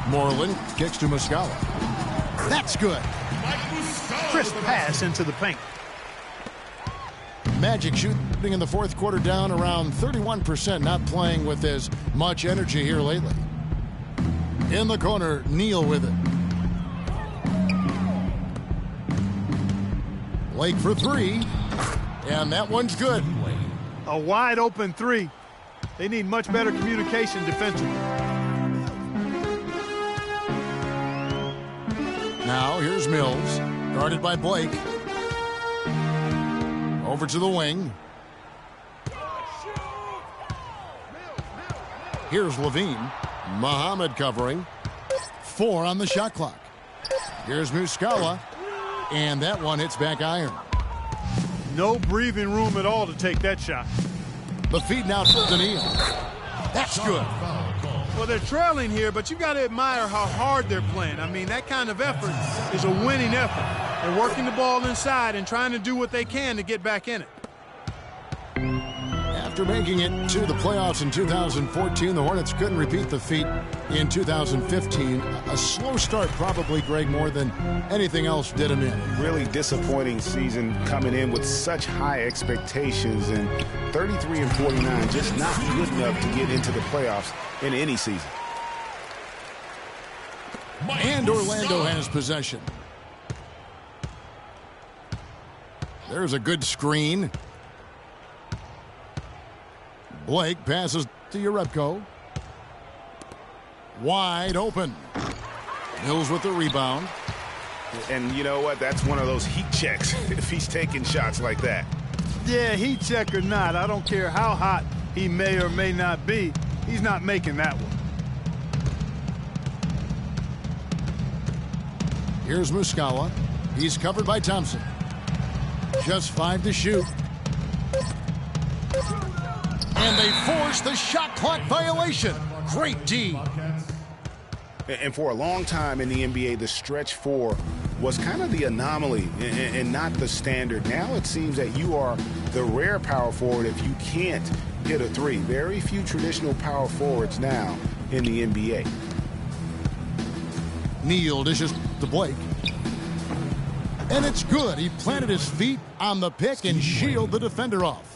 Moreland kicks to Muscala. That's good. Crisp pass into the paint. Magic shooting in the fourth quarter down around 31%, not playing with as much energy here lately. In the corner, Neal with it. Blake for 3, and that one's good. A wide open 3. They need much better communication defensively. Now here's Mills, guarded by Blake. Over to the wing. Here's Levine. Muhammad covering. 4 on the shot clock. Here's Muscala. And that one hits back iron. No breathing room at all to take that shot. The feed now to Neal. That's good. Well, they're trailing here, but you got to admire how hard they're playing. I mean, that kind of effort is a winning effort. They're working the ball inside and trying to do what they can to get back in it. After making it to the playoffs in 2014, the Hornets couldn't repeat the feat in 2015. A slow start probably, Greg, more than anything else did him in. Really disappointing season coming in with such high expectations, and 33 and 49 just not good enough to get into the playoffs in any season. And Orlando has possession. There's a good screen. Blake passes to Jerebko. Wide open. Mills with the rebound. And you know what? That's one of those heat checks if he's taking shots like that. Yeah, heat check or not, I don't care how hot he may or may not be. He's not making that one. Here's Muscala. He's covered by Thompson. Just 5 to shoot. And they force the shot clock violation. Great D. And for a long time in the NBA, the stretch 4 was kind of the anomaly and not the standard. Now it seems that you are the rare power forward if you can't hit a 3. Very few traditional power forwards now in the NBA. Neal dishes to Blake. And it's good. He planted his feet on the pick and shielded the defender off.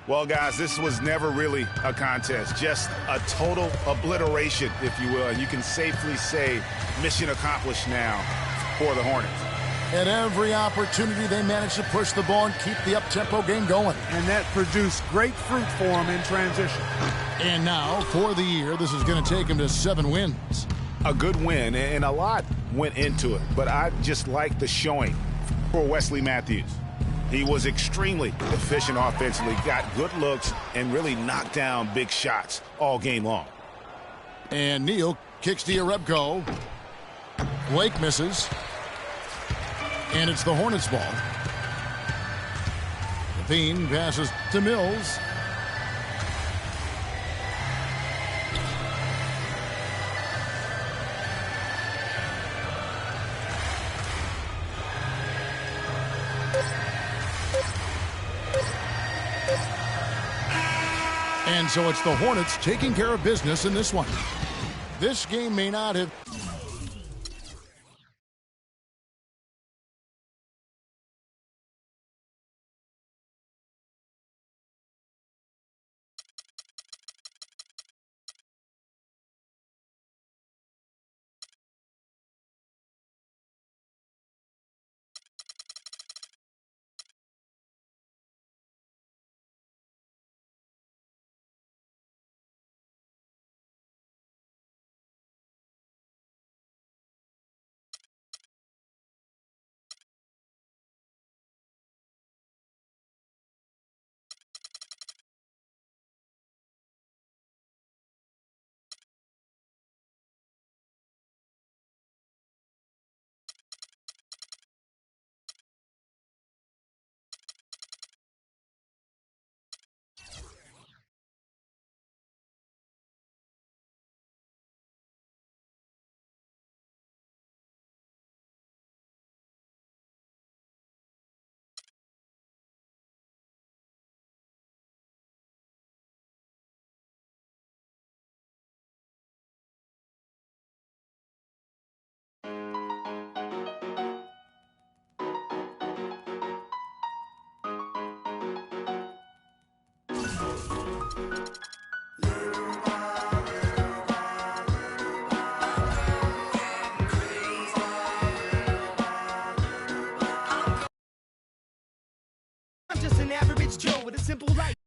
Well, guys, this was never really a contest. Just a total obliteration, if you will. And you can safely say mission accomplished now for the Hornets. At every opportunity, they managed to push the ball and keep the up-tempo game going. And that produced great fruit for him in transition. And now, for the year, this is going to take him to 7 wins. A good win, and a lot went into it. But I just like the showing for Wesley Matthews. He was extremely efficient offensively, got good looks, and really knocked down big shots all game long. And Neal kicks to Jerebko. Blake misses. And it's the Hornets' ball. Levine passes to Mills. And so it's the Hornets taking care of business in this one. This game may not have... I'm just an average Joe with a simple life.